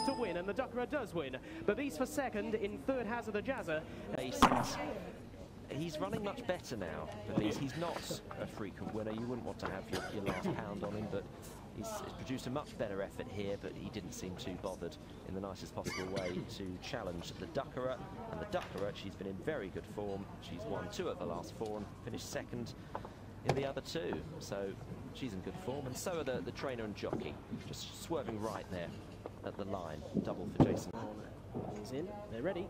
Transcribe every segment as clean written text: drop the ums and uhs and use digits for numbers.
to win, and the Duckerer does win. Babis for second, in third Hazard the Jazzer. He's running much better now, Babis. He's not a frequent winner. You wouldn't want to have your last pound on him, but he's produced a much better effort here, but he didn't seem too bothered in the nicest possible way to challenge the Duckerer. And the Duckerer, she's been in very good form. She's won 2 of the last 4 and finished second in the other 2. So she's in good form, and so are the trainer and jockey, just swerving right there at the line. Double for Jason. He's in, they're ready.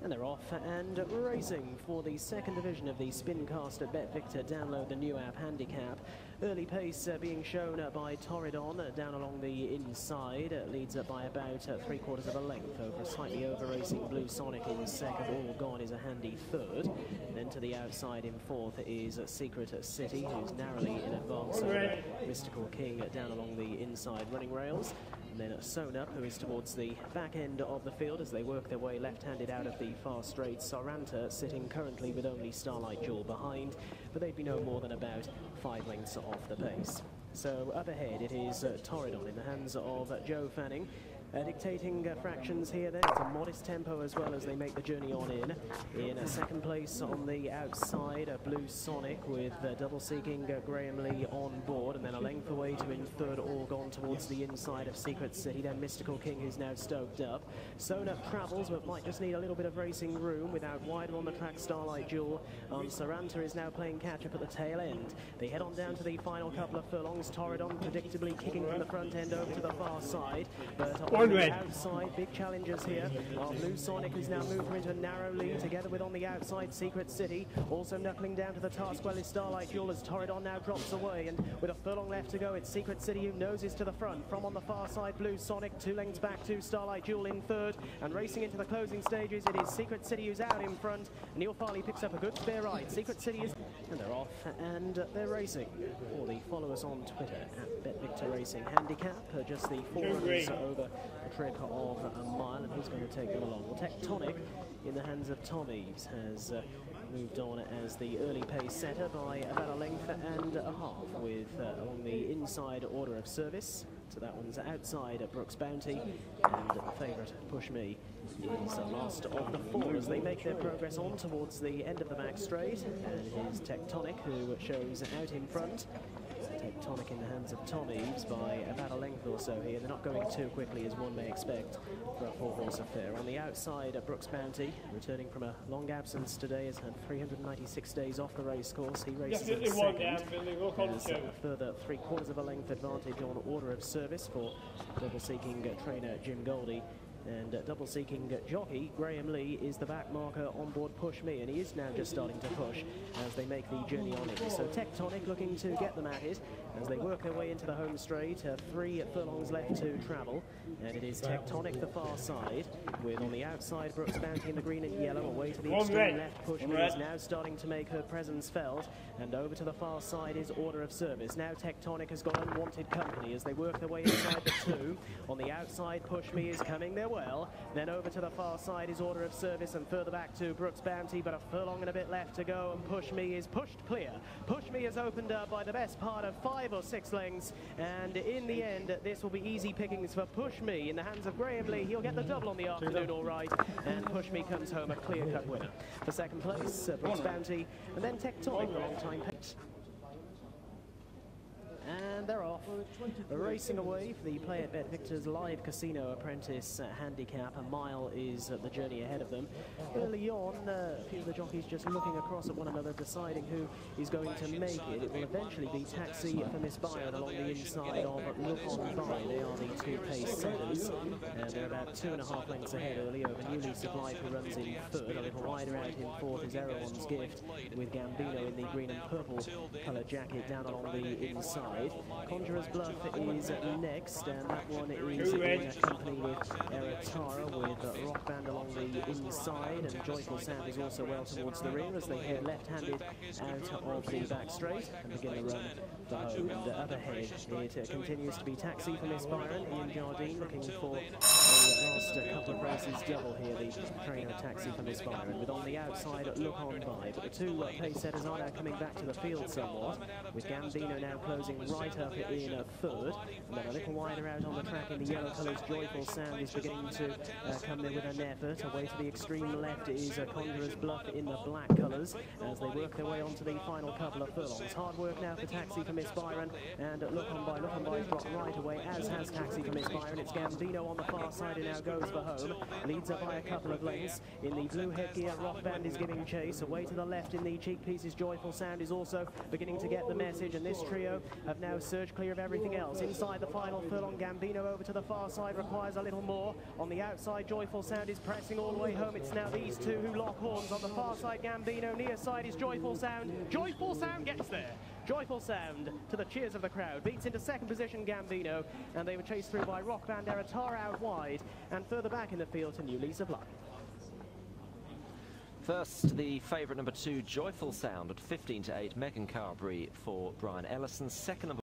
And they're off and racing for the second division of the Spincaster Bet Victor. Download the new app Handicap. Early pace being shown by Torridon down along the inside. Leads up by about 3/4 of a length over a slightly over racing Blue Sonic in second. All Gone is a handy third. And then to the outside in fourth is Secret City, who's narrowly in advance over Mystical King down along the inside running rails. And then Sewn Up, who is towards the back end of the field as they work their way left-handed out of the far straight. Sorrento sitting currently with only Starlight Jewel behind, but they'd be no more than about 5 lengths off the pace. So up ahead it is Torridon in the hands of Joe Fanning. Dictating fractions here then. It's a modest tempo as well as they make the journey on in. In second place on the outside, Blue Sonic with double seeking Graham Lee on board, and then a length away to in third, All Gone towards the inside of Secret City. Then Mystical King, who's now stoked up. Sewn Up travels, but might just need a little bit of racing room. Without wider on the track, Starlight Jewel. Sorrento is now playing catch up at the tail end. They head on down to the final couple of furlongs. Torridon predictably kicking from the front end over to the far side, but on the outside, big challenges here. While Blue Sonic is now moved into a narrow lead, together with on the outside Secret City. Also knuckling down to the task well is Starlight Jewel as Torridon now drops away, and with a furlong left to go, it's Secret City who noses to the front. From on the far side, Blue Sonic 2 lengths back to Starlight Jewel in third, and racing into the closing stages, it is Secret City who's out in front. Neil Farley picks up a good spare ride. Secret City is, and they're off and they're racing. For the followers on Twitter at Bet Victor Racing Handicap, just the 4 runners over a trip of a mile, and who's going to take them along? Well, Tectonic in the hands of Tom Eves has moved on as the early pace setter by about a length and a half, with along the inside order of service. So that one's outside Brooks Bounty, and the favourite Push Me is the last of the 4 as they make their progress on towards the end of the back straight. And it is Tectonic who shows out in front. Tectonic in the hands of Tom Eves by about a length or so here. They're not going too quickly as one may expect for a 4-horse affair. On the outside, Brooks Bounty, returning from a long absence today, has had 396 days off the race course. He races in second. Has a further 3/4 of a length advantage on order of service for double-seeking trainer Jim Goldie. And double-seeking jockey Graham Lee is the back marker on board Push Me, and he is now just starting to push as they make the journey on in. So Tectonic looking to get them at it as they work their way into the home straight. 3 furlongs left to travel, and it is Tectonic the far side, with on the outside Brooks Bounty in the green and yellow. Away to the extreme left, Push Me is now starting to make her presence felt, and over to the far side is Order of Service. Now Tectonic has got unwanted company as they work their way inside the 2. On the outside, Push Me is coming there well. Then over to the far side is Order of Service, and further back to Brooks Bounty, but a furlong and a bit left to go, and Push Me is pushed clear. Push Me is opened up by the best part of 5 or 6 lengths, and in the end this will be easy pickings for Push Me in the hands of Graham Lee. He'll get the double on the afternoon all right, and Push Me comes home a clear-cut winner. For second place, Brooks Bounty, and then Tectonic, the long-time pace. And they're off, racing away for the Play at Bet Victor's live casino apprentice handicap. A mile is the journey ahead of them. Early on, a few of the jockeys just looking across at one another, deciding who is going to make it. It will eventually be Taxi for Miss Byron along the inside of Look On By. They are the 2 pace setters, and they're about 2.5 lengths ahead early over New Lease of Life, who runs in third. A little wider out in fourth is Erewhon's Gift, with Gambino in the green and purple coloured jacket down along the inside. Conjurer's Bluff is next, and that one is in company with Eritara, with Rock Band along the inside, and Joyful Sound is also well towards the rear as they head left-handed out of the back straight and begin the run for home. And up ahead it continues to be Taxi for Miss Byron. Ian Jardine looking for the last couple of races double here, the trainer Taxi for Miss Byron, with on the outside Look On By. But the 2 pace setters are now coming back to the field somewhat, with Gambino now closing right up in third. And then a little wider out on the track in the yellow colours, Joyful Sound is beginning to come there with an effort. Away to the extreme left is Conjurer's Bluff in the black colours as they work their way onto the final couple of furlongs. Hard work now for Taxi for Miss Byron, and Look On By is dropped right away, as has Taxi for Miss Byron. It's Gambino on the far side who now goes for home. Leads up by a couple of lengths. In the blue headgear, Rock Band is giving chase. Away to the left in the cheek pieces, Joyful Sound is also beginning to get the message, and this trio have now surged clear of everything else. Inside the final furlong, Gambino over to the far side requires a little more. On the outside, Joyful Sound is pressing all the way home. It's now these two who lock horns. On the far side, Gambino. Near side is Joyful Sound. Joyful Sound gets there. Joyful Sound, to the cheers of the crowd, beats into second position Gambino, and they were chased through by Rock Band Eratara out wide, and further back in the field to New Lease of Life. First, the favourite number 2, Joyful Sound, at 15 to 8. Megan Carberry for Brian Ellison. Second, number